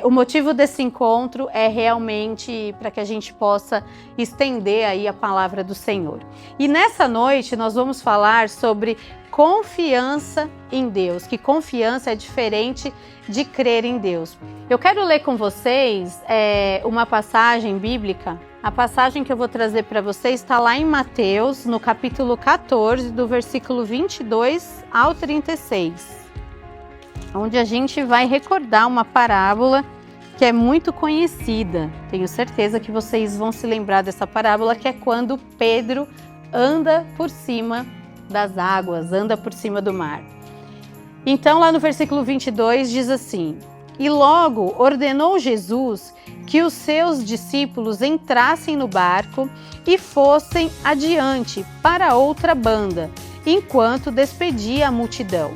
O motivo desse encontro é realmente para que a gente possa estender aí a palavra do Senhor. E nessa noite nós vamos falar sobre confiança em Deus, que confiança é diferente de crer em Deus. Eu quero ler com vocês uma passagem bíblica. A passagem que eu vou trazer para vocês está lá em Mateus, no capítulo 14, do versículo 22 ao 36. Onde a gente vai recordar uma parábola que é muito conhecida. Tenho certeza que vocês vão se lembrar dessa parábola, que é quando Pedro anda por cima das águas, anda por cima do mar. Então, lá no versículo 22 diz assim: E logo ordenou Jesus que os seus discípulos entrassem no barco e fossem adiante para outra banda, enquanto despedia a multidão.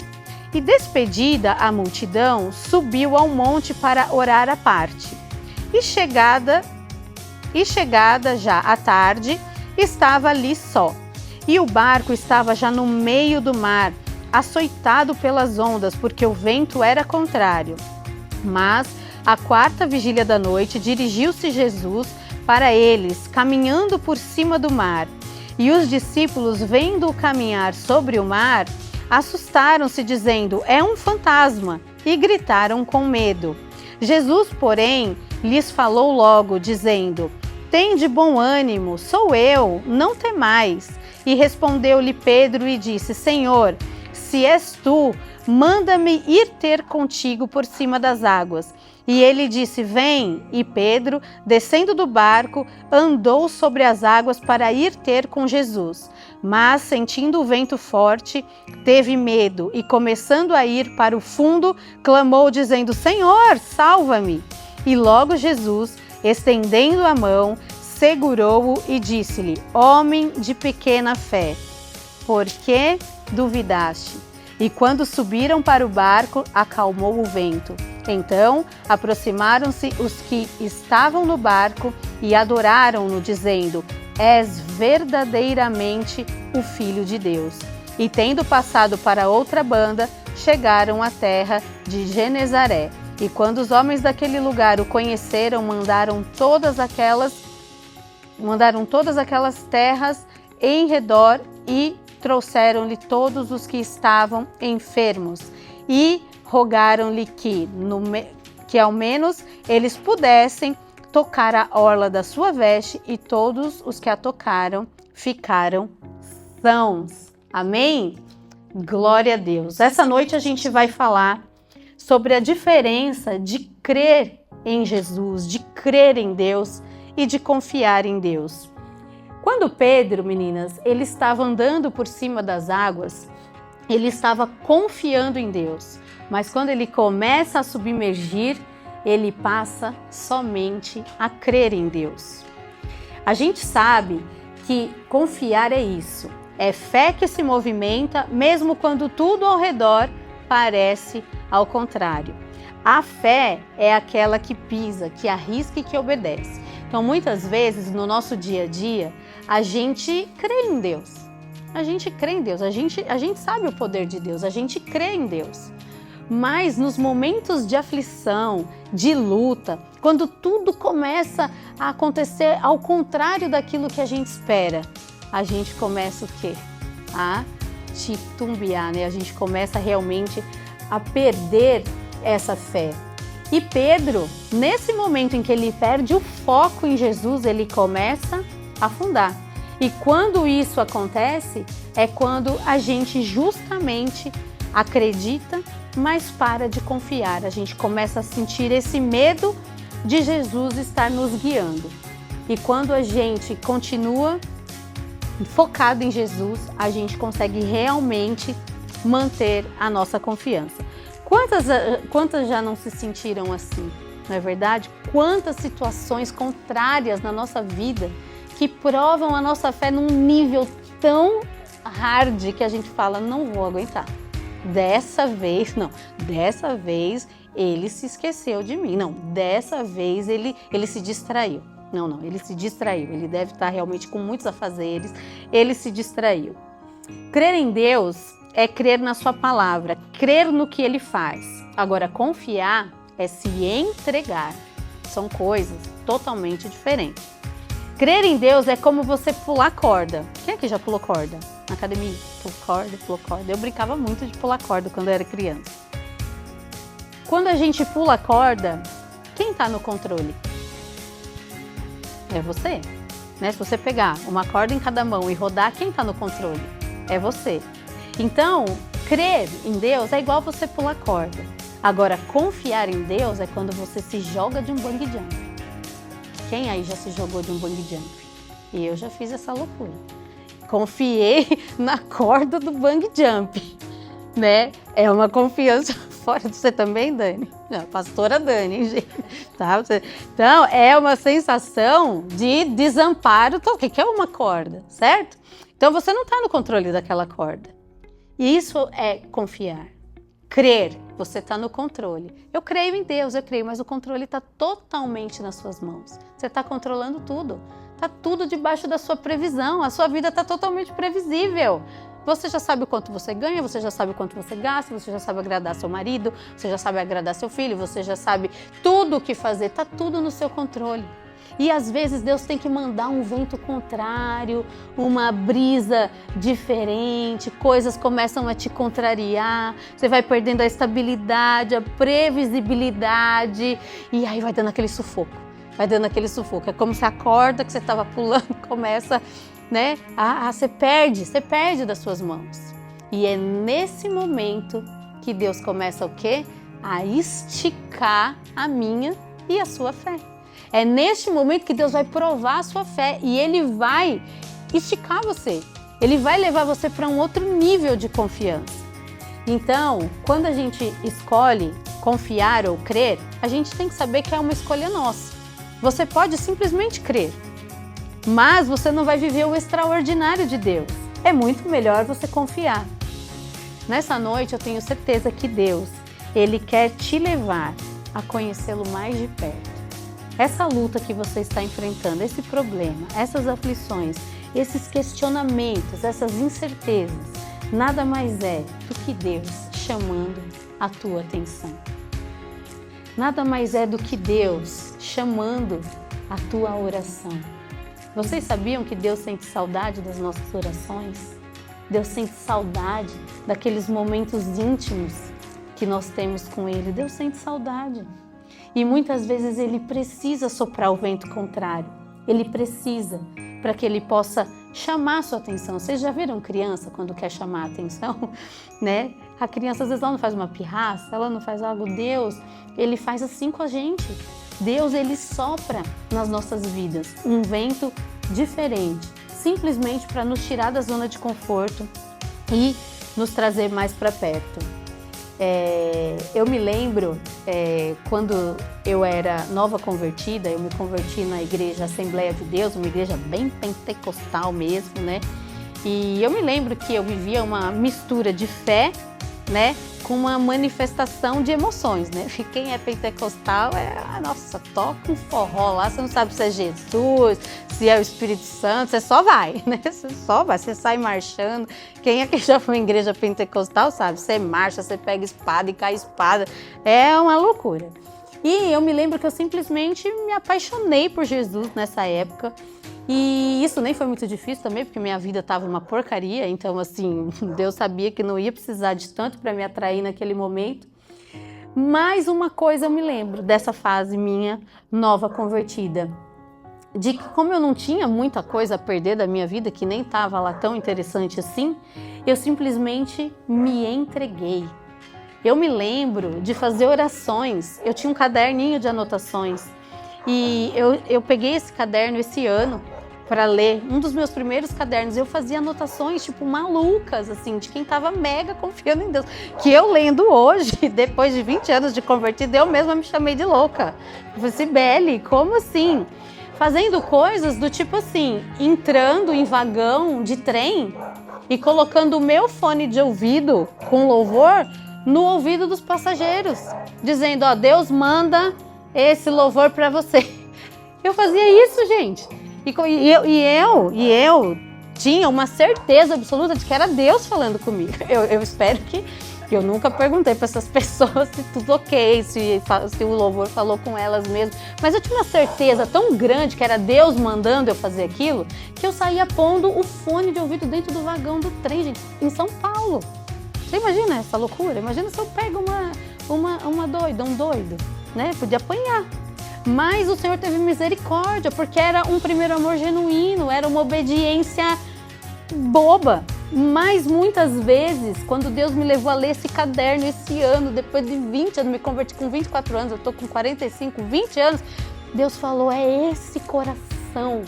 E despedida a multidão, subiu ao monte para orar à parte. E chegada já à tarde, estava ali só. E o barco estava já no meio do mar, açoitado pelas ondas, porque o vento era contrário. Mas, à quarta vigília da noite, dirigiu-se Jesus para eles, caminhando por cima do mar. E os discípulos, vendo-o caminhar sobre o mar, assustaram-se, dizendo: é um fantasma, e gritaram com medo. Jesus, porém, lhes falou logo, dizendo: tende bom ânimo, sou eu, não temais. E respondeu-lhe Pedro e disse: Senhor, se és tu, manda-me ir ter contigo por cima das águas. E ele disse: vem. E Pedro, descendo do barco, andou sobre as águas para ir ter com Jesus. Mas, sentindo o vento forte, teve medo e, começando a ir para o fundo, clamou, dizendo: Senhor, salva-me! E logo Jesus, estendendo a mão, segurou-o e disse-lhe: Homem de pequena fé, por que duvidaste? E quando subiram para o barco, acalmou o vento. Então aproximaram-se os que estavam no barco e adoraram-no, dizendo: És verdadeiramente o Filho de Deus. E tendo passado para outra banda, chegaram à terra de Genezaré. E quando os homens daquele lugar o conheceram, mandaram todas aquelas terras em redor e trouxeram-lhe todos os que estavam enfermos e rogaram-lhe que ao menos eles pudessem tocar a orla da sua veste, e todos os que a tocaram ficaram sãos. Amém? Glória a Deus. Essa noite a gente vai falar sobre a diferença de crer em Jesus, de crer em Deus e de confiar em Deus. Quando Pedro, meninas, ele estava andando por cima das águas, ele estava confiando em Deus. Mas quando ele começa a submergir, ele passa somente a crer em Deus. A gente sabe que confiar é isso, é fé que se movimenta mesmo quando tudo ao redor parece ao contrário. A fé é aquela que pisa, que arrisca e que obedece. Então, muitas vezes no nosso dia a dia, a gente crê em Deus. A gente crê em Deus, a gente sabe o poder de Deus, a gente crê em Deus. Mas nos momentos de aflição, de luta, quando tudo começa a acontecer ao contrário daquilo que a gente espera, a gente começa o quê? A titubear, né? A gente começa realmente a perder essa fé. E Pedro, nesse momento em que ele perde o foco em Jesus, ele começa a afundar. E quando isso acontece, é quando a gente justamente acredita, mas para de confiar. A gente começa a sentir esse medo de Jesus estar nos guiando. E quando a gente continua focado em Jesus, a gente consegue realmente manter a nossa confiança. Quantas já não se sentiram assim, não é verdade? Quantas situações contrárias na nossa vida que provam a nossa fé num nível tão hard que a gente fala: não vou aguentar. Dessa vez ele se esqueceu de mim. Não, dessa vez ele se distraiu. Não, ele se distraiu. Ele deve estar realmente com muitos afazeres. Ele se distraiu. Crer em Deus é crer na sua palavra, crer no que Ele faz. Agora, confiar é se entregar. São coisas totalmente diferentes. Crer em Deus é como você pular corda. Quem aqui já pulou corda? Na academia? Pulou corda. Eu brincava muito de pular corda quando eu era criança. Quando a gente pula corda, quem está no controle? É você. Né? Se você pegar uma corda em cada mão e rodar, quem está no controle? É você. Então, crer em Deus é igual você pular corda. Agora, confiar em Deus é quando você se joga de um bungee jump. Quem aí já se jogou de um bungee jump? E eu já fiz essa loucura. Confiei na corda do bungee jump, né? É uma confiança fora. Você também, Dani? Não, pastora Dani, gente. Tá? Então, é uma sensação de desamparo. O que é uma corda, certo? Então, você não está no controle daquela corda. E isso é confiar. Crer, você está no controle. Eu creio em Deus, eu creio, mas o controle está totalmente nas suas mãos. Você está controlando tudo. Está tudo debaixo da sua previsão. A sua vida está totalmente previsível. Você já sabe o quanto você ganha, você já sabe o quanto você gasta, você já sabe agradar seu marido, você já sabe agradar seu filho, você já sabe tudo o que fazer. Está tudo no seu controle. E às vezes Deus tem que mandar um vento contrário, uma brisa diferente, coisas começam a te contrariar, você vai perdendo a estabilidade, a previsibilidade e aí vai dando aquele sufoco. É como se a corda que você estava pulando começa, né, você perde das suas mãos. E é nesse momento que Deus começa o quê? A esticar a minha e a sua fé. É neste momento que Deus vai provar a sua fé e Ele vai esticar você. Ele vai levar você para um outro nível de confiança. Então, quando a gente escolhe confiar ou crer, a gente tem que saber que é uma escolha nossa. Você pode simplesmente crer, mas você não vai viver o extraordinário de Deus. É muito melhor você confiar. Nessa noite eu tenho certeza que Deus, Ele quer te levar a conhecê-lo mais de perto. Essa luta que você está enfrentando, esse problema, essas aflições, esses questionamentos, essas incertezas, nada mais é do que Deus chamando a tua atenção. Nada mais é do que Deus chamando a tua oração. Vocês sabiam que Deus sente saudade das nossas orações? Deus sente saudade daqueles momentos íntimos que nós temos com Ele. Deus sente saudade. E muitas vezes Ele precisa soprar o vento contrário. Ele precisa para que Ele possa chamar a sua atenção. Vocês já viram criança quando quer chamar a atenção? Né? A criança às vezes ela não faz uma pirraça, ela não faz algo. Deus, Ele faz assim com a gente. Deus, Ele sopra nas nossas vidas um vento diferente, simplesmente para nos tirar da zona de conforto e nos trazer mais para perto. Eu me lembro quando eu era nova convertida, eu me converti na igreja Assembleia de Deus, uma igreja bem pentecostal mesmo, né? E eu me lembro que eu vivia uma mistura de fé, né, com uma manifestação de emoções, né? Quem é pentecostal nossa, toca um forró lá, você não sabe se é Jesus, se é o Espírito Santo, você só vai, né? Você só vai, você sai marchando. Quem é que já foi em igreja pentecostal sabe, você marcha, você pega espada e cai espada, é uma loucura. E eu me lembro que eu simplesmente me apaixonei por Jesus nessa época. E isso nem foi muito difícil também, porque minha vida estava uma porcaria, então assim, Deus sabia que não ia precisar de tanto para me atrair naquele momento. Mas uma coisa eu me lembro dessa fase minha nova convertida, de que como eu não tinha muita coisa a perder da minha vida, que nem estava lá tão interessante assim, eu simplesmente me entreguei. Eu me lembro de fazer orações, eu tinha um caderninho de anotações, e eu peguei esse caderno esse ano para ler, um dos meus primeiros cadernos, eu fazia anotações, tipo, malucas, assim, de quem estava mega confiando em Deus, que eu lendo hoje, depois de 20 anos de convertida, eu mesma me chamei de louca. Eu falei, Sibeli, como assim? Fazendo coisas do tipo assim, entrando em vagão de trem e colocando o meu fone de ouvido com louvor no ouvido dos passageiros, dizendo, ó, Deus manda esse louvor para você. Eu fazia isso, gente. E eu tinha uma certeza absoluta de que era Deus falando comigo. Eu espero que Eu nunca perguntei para essas pessoas se tudo ok, se o louvor falou com elas mesmo. Mas eu tinha uma certeza tão grande que era Deus mandando eu fazer aquilo, que eu saía pondo o fone de ouvido dentro do vagão do trem, gente, em São Paulo. Você imagina essa loucura? Imagina se eu pego uma doida, um doido, né? Podia apanhar. Mas o Senhor teve misericórdia, porque era um primeiro amor genuíno, era uma obediência boba. Mas muitas vezes, quando Deus me levou a ler esse caderno esse ano, depois de 20 anos, me converti com 24 anos, eu tô com 45, 20 anos, Deus falou, é esse coração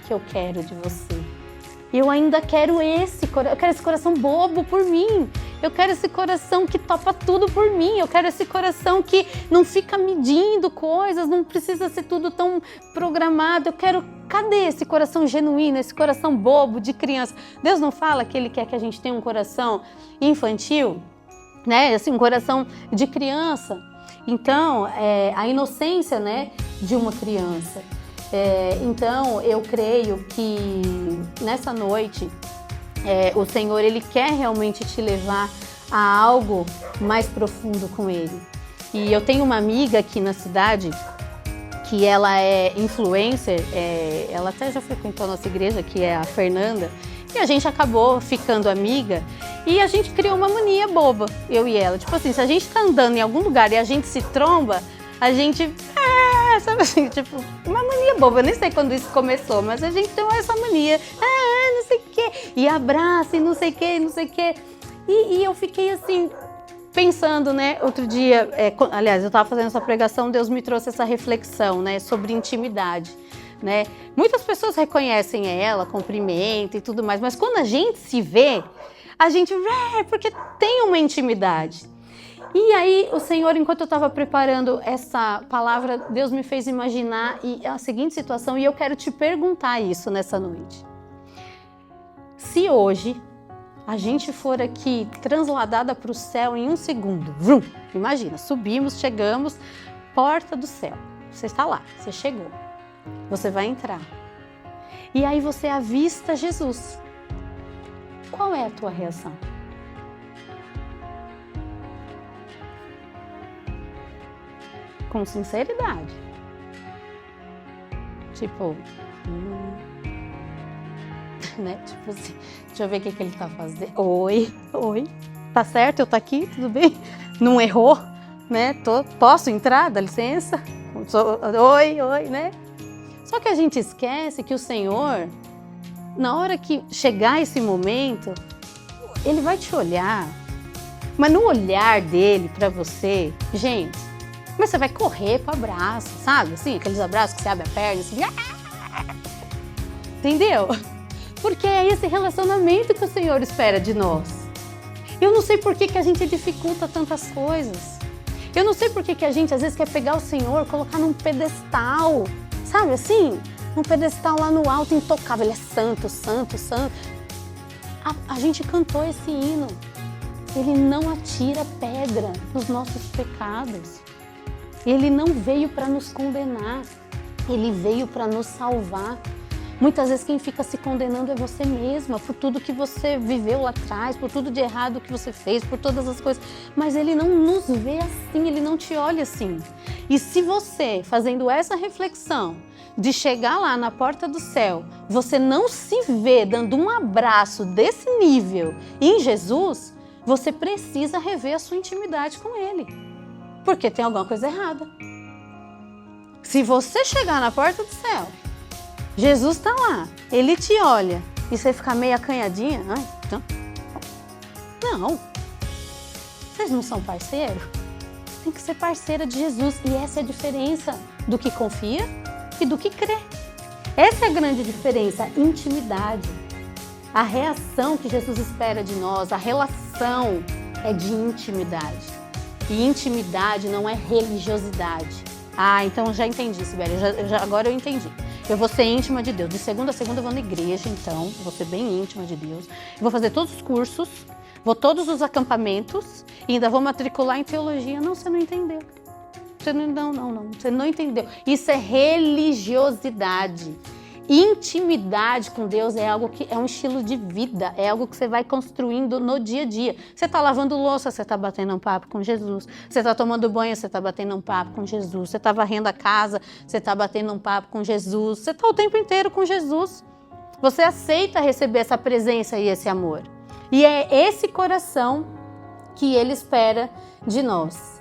que eu quero de você. Eu ainda quero eu quero esse coração bobo por mim. Eu quero esse coração que topa tudo por mim. Eu quero esse coração que não fica medindo coisas, não precisa ser tudo tão programado. Cadê esse coração genuíno, esse coração bobo de criança? Deus não fala que Ele quer que a gente tenha um coração infantil, né? Assim, um coração de criança. Então, a inocência, né, de uma criança. Então, eu creio que nessa noite o Senhor, Ele quer realmente te levar a algo mais profundo com Ele. E eu tenho uma amiga aqui na cidade que ela é influencer, ela até já frequentou a nossa igreja, que é a Fernanda, e a gente acabou ficando amiga e a gente criou uma mania boba, eu e ela. Tipo assim, se a gente tá andando em algum lugar e a gente se tromba, a gente... sabe assim, tipo, uma mania boba, eu nem sei quando isso começou, mas a gente tem essa mania, não sei o quê, e abraça e não sei o quê, não sei o quê. E eu fiquei assim, pensando, né, outro dia, aliás, eu estava fazendo essa pregação, Deus me trouxe essa reflexão, né, sobre intimidade, né. Muitas pessoas reconhecem ela, cumprimentam e tudo mais, mas quando a gente se vê, a gente, porque tem uma intimidade. E aí, o Senhor, enquanto eu estava preparando essa palavra, Deus me fez imaginar a seguinte situação, e eu quero te perguntar isso nessa noite. Se hoje a gente for aqui transladada para o céu em um segundo, vrum, imagina, subimos, chegamos, porta do céu, você está lá, você chegou, você vai entrar. E aí você avista Jesus. Qual é a tua reação? Com sinceridade. Tipo, né? Tipo assim, deixa eu ver o que ele tá fazendo. Oi, tá certo? Eu tô aqui, tudo bem? Não errou, né? Posso entrar? Dá licença? Oi, né? Só que a gente esquece que o Senhor, na hora que chegar esse momento, Ele vai te olhar, mas no olhar dele pra você, gente, mas você vai correr pro abraço, sabe? Assim, aqueles abraços que você abre a perna, assim, entendeu? Porque é esse relacionamento que o Senhor espera de nós. Eu não sei por que a gente dificulta tantas coisas. Eu não sei por que a gente às vezes quer pegar o Senhor, colocar num pedestal, sabe assim? Num pedestal lá no alto, intocável. Ele é santo, santo, santo. A gente cantou esse hino. Ele não atira pedra nos nossos pecados. Ele não veio para nos condenar, Ele veio para nos salvar. Muitas vezes quem fica se condenando é você mesma, por tudo que você viveu lá atrás, por tudo de errado que você fez, por todas as coisas. Mas Ele não nos vê assim, Ele não te olha assim. E se você, fazendo essa reflexão, de chegar lá na porta do céu, você não se vê dando um abraço desse nível em Jesus, você precisa rever a sua intimidade com Ele. Porque tem alguma coisa errada. Se você chegar na porta do céu, Jesus está lá, Ele te olha e você ficar meio acanhadinha, então... Não. Vocês não são parceiros? Tem que ser parceira de Jesus. E essa é a diferença do que confia e do que crê. Essa é a grande diferença, intimidade. A reação que Jesus espera de nós, a relação é de intimidade. E intimidade não é religiosidade. Então já entendi, Sibeli, agora eu entendi. Eu vou ser íntima de Deus. De segunda a segunda eu vou na igreja, então, vou ser bem íntima de Deus. Eu vou fazer todos os cursos, vou todos os acampamentos e ainda vou matricular em teologia. Não, você não entendeu. Você não entendeu. Isso é religiosidade. Intimidade com Deus é algo que é um estilo de vida, é algo que você vai construindo no dia a dia. Você está lavando louça, você está batendo um papo com Jesus. Você está tomando banho, você está batendo um papo com Jesus. Você está varrendo a casa, você está batendo um papo com Jesus. Você está o tempo inteiro com Jesus. Você aceita receber essa presença e esse amor. E é esse coração que Ele espera de nós.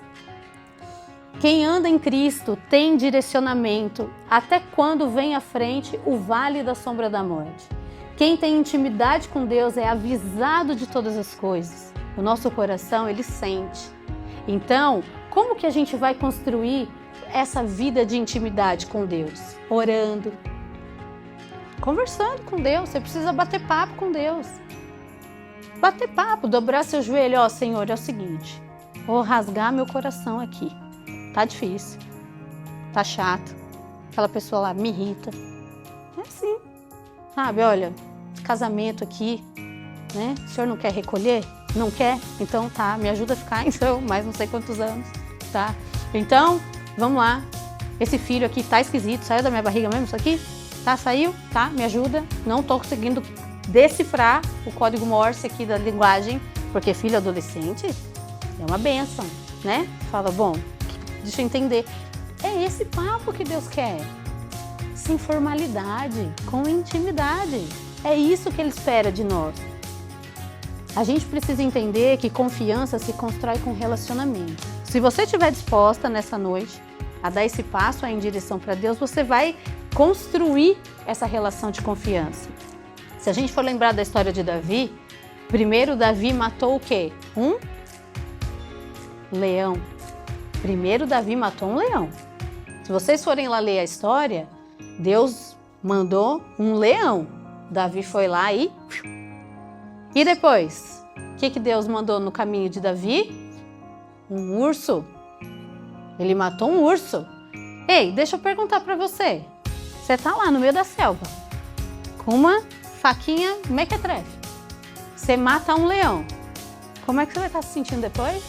Quem anda em Cristo tem direcionamento até quando vem à frente o vale da sombra da morte. Quem tem intimidade com Deus é avisado de todas as coisas. O nosso coração, ele sente. Então, como que a gente vai construir essa vida de intimidade com Deus? Orando, conversando com Deus. Você precisa bater papo com Deus. Bater papo, dobrar seu joelho. Ó, Senhor, é o seguinte, vou rasgar meu coração aqui. Tá difícil, tá chato, aquela pessoa lá me irrita. É assim, sabe? Olha, casamento aqui, né? O senhor não quer recolher? Não quer? Então tá, me ajuda a ficar então, mais não sei quantos anos, tá? Então, vamos lá. Esse filho aqui tá esquisito, saiu da minha barriga mesmo isso aqui? Tá, saiu? Tá, me ajuda. Não tô conseguindo decifrar o código Morse aqui da linguagem, porque filho adolescente é uma bênção, né? Fala, bom, deixa eu entender. É esse papo que Deus quer. Sem formalidade, com intimidade. É isso que Ele espera de nós. A gente precisa entender que confiança se constrói com relacionamento. Se você estiver disposta nessa noite a dar esse passo aí em direção para Deus, você vai construir essa relação de confiança. Se a gente for lembrar da história de Davi, primeiro Davi matou o quê? Um leão. Primeiro Davi matou um leão. Se vocês forem lá ler a história, Deus mandou um leão. Davi foi lá e... E depois? O que Deus mandou no caminho de Davi? Um urso. Ele matou um urso. Ei, deixa eu perguntar pra você. Você tá lá no meio da selva, com uma faquinha mequetrefe. Você mata um leão. Como é que você vai estar se sentindo depois?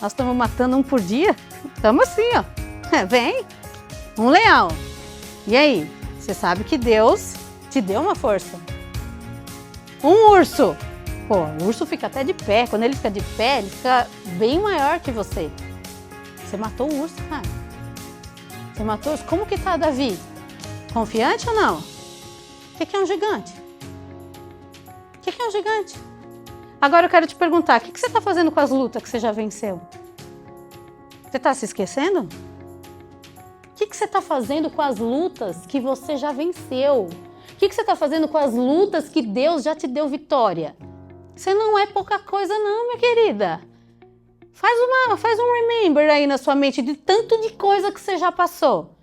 Nós estamos matando um por dia. Estamos assim, ó. Vem, um leão. E aí? Você sabe que Deus te deu uma força. Um urso. Pô, o urso fica até de pé. Quando ele fica de pé, ele fica bem maior que você. Você matou o urso, cara. Você matou o urso. Como que tá, Davi? Confiante ou não? O que é um gigante? O que é um gigante? Agora eu quero te perguntar, o que você está fazendo com as lutas que você já venceu? Você está se esquecendo? O que você está fazendo com as lutas que você já venceu? O que você está fazendo com as lutas que Deus já te deu vitória? Você não é pouca coisa não, minha querida. Faz um remember aí na sua mente de tanto de coisa que você já passou.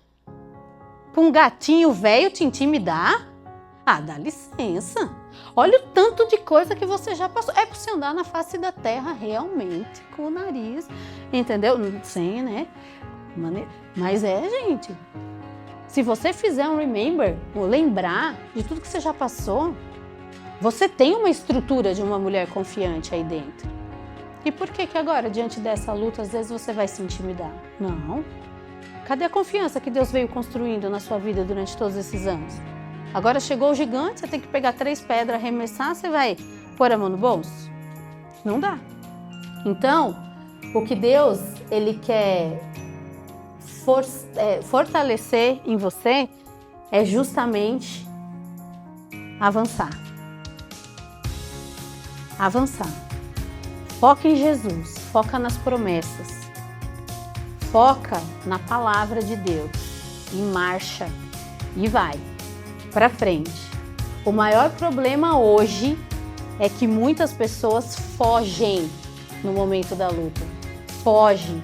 Com um gatinho velho te intimidar? Ah, dá licença. Olha o tanto de coisa que você já passou. É para você andar na face da terra realmente com o nariz, entendeu? Sem, né? Mas gente, se você fizer um remember, ou lembrar de tudo que você já passou, você tem uma estrutura de uma mulher confiante aí dentro. E por que agora, diante dessa luta, às vezes você vai se intimidar? Não. Cadê a confiança que Deus veio construindo na sua vida durante todos esses anos? Agora chegou o gigante, você tem que pegar 3 pedras, arremessar, você vai pôr a mão no bolso? Não dá. Então, o que Deus ele quer fortalecer em você é justamente avançar. Avançar. Foca em Jesus, foca nas promessas, foca na palavra de Deus, e marcha e vai para frente. O maior problema hoje é que muitas pessoas fogem no momento da luta. Foge.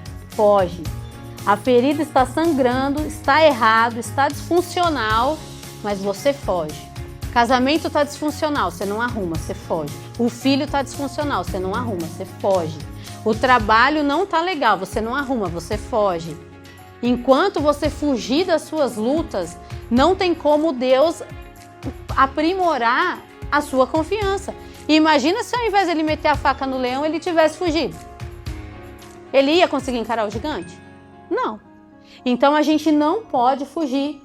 A ferida está sangrando, está errado, está disfuncional, mas você foge. Casamento está disfuncional, você não arruma, você foge. O filho está disfuncional, você não arruma, você foge. O trabalho não está legal, você não arruma, você foge. Enquanto você fugir das suas lutas, não tem como Deus aprimorar a sua confiança. E imagina se ao invés de ele meter a faca no leão, ele tivesse fugido. Ele ia conseguir encarar o gigante? Não. Então a gente não pode fugir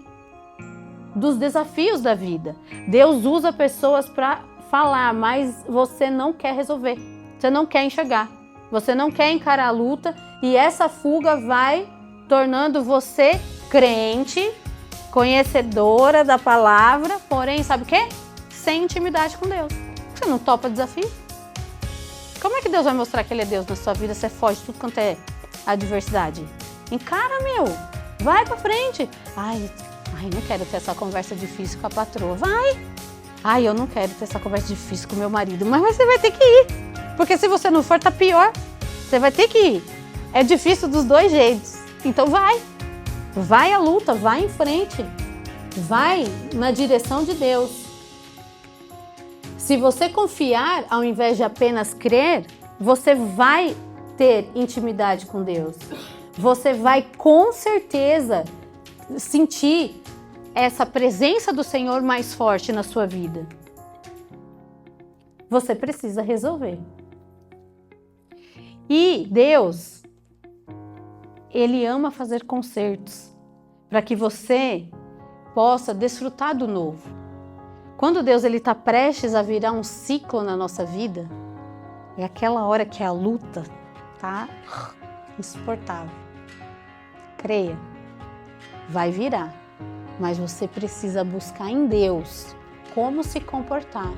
dos desafios da vida. Deus usa pessoas para falar, mas você não quer resolver. Você não quer enxergar. Você não quer encarar a luta e essa fuga vai tornando você crente, conhecedora da palavra, porém, sabe o quê? Sem intimidade com Deus. Você não topa desafio? Como é que Deus vai mostrar que Ele é Deus na sua vida? Você foge de tudo quanto é adversidade. Encara, meu. Vai pra frente. Ai, não quero ter essa conversa difícil com a patroa. Vai. Ai, eu não quero ter essa conversa difícil com o meu marido. Mas você vai ter que ir. Porque se você não for, tá pior. Você vai ter que ir. É difícil dos dois jeitos. Então vai. Vai à luta, vai em frente. Vai na direção de Deus. Se você confiar, ao invés de apenas crer, você vai ter intimidade com Deus. Você vai com certeza sentir essa presença do Senhor mais forte na sua vida. Você precisa resolver. E Deus, Ele ama fazer concertos para que você possa desfrutar do novo. Quando Deus está prestes a virar um ciclo na nossa vida, é aquela hora que a luta tá insuportável. Creia, vai virar, mas você precisa buscar em Deus como se comportar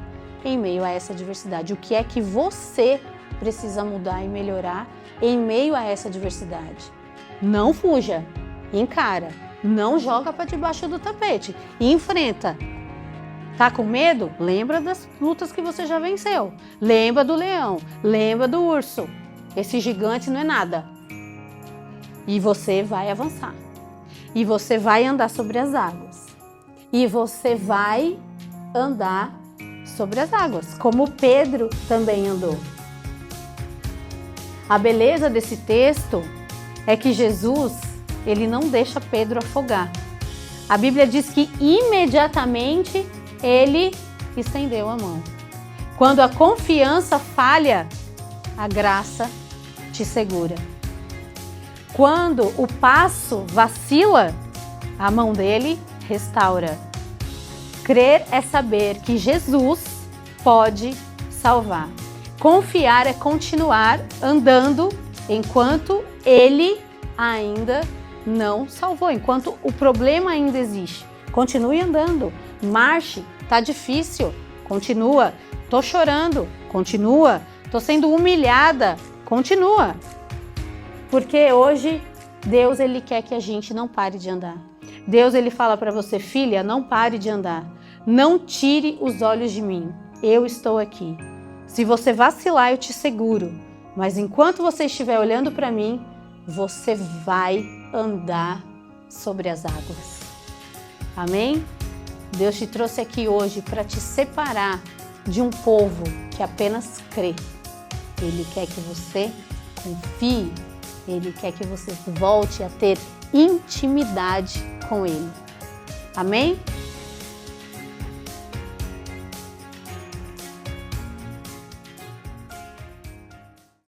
em meio a essa adversidade. O que é que você precisa mudar e melhorar em meio a essa adversidade? Não fuja, encara, não joga para debaixo do tapete, enfrenta. Tá com medo? Lembra das lutas que você já venceu. Lembra do leão, lembra do urso. Esse gigante não é nada. E você vai avançar. E você vai andar sobre as águas. E você vai andar sobre as águas, como Pedro também andou. A beleza desse texto é que Jesus, ele não deixa Pedro afogar. A Bíblia diz que imediatamente ele estendeu a mão. Quando a confiança falha, a graça te segura. Quando o passo vacila, a mão dele restaura. Crer é saber que Jesus pode salvar. Confiar é continuar andando enquanto ele ainda não salvou, enquanto o problema ainda existe. Continue andando, marche, tá difícil, continua. Tô chorando, continua. Tô sendo humilhada, continua. Porque hoje Deus, ele quer que a gente não pare de andar. Deus, ele fala para você, filha, não pare de andar. Não tire os olhos de mim. Eu estou aqui. Se você vacilar, eu te seguro. Mas enquanto você estiver olhando para mim, você vai andar sobre as águas. Amém? Deus te trouxe aqui hoje para te separar de um povo que apenas crê. Ele quer que você confie. Ele quer que você volte a ter intimidade com Ele. Amém?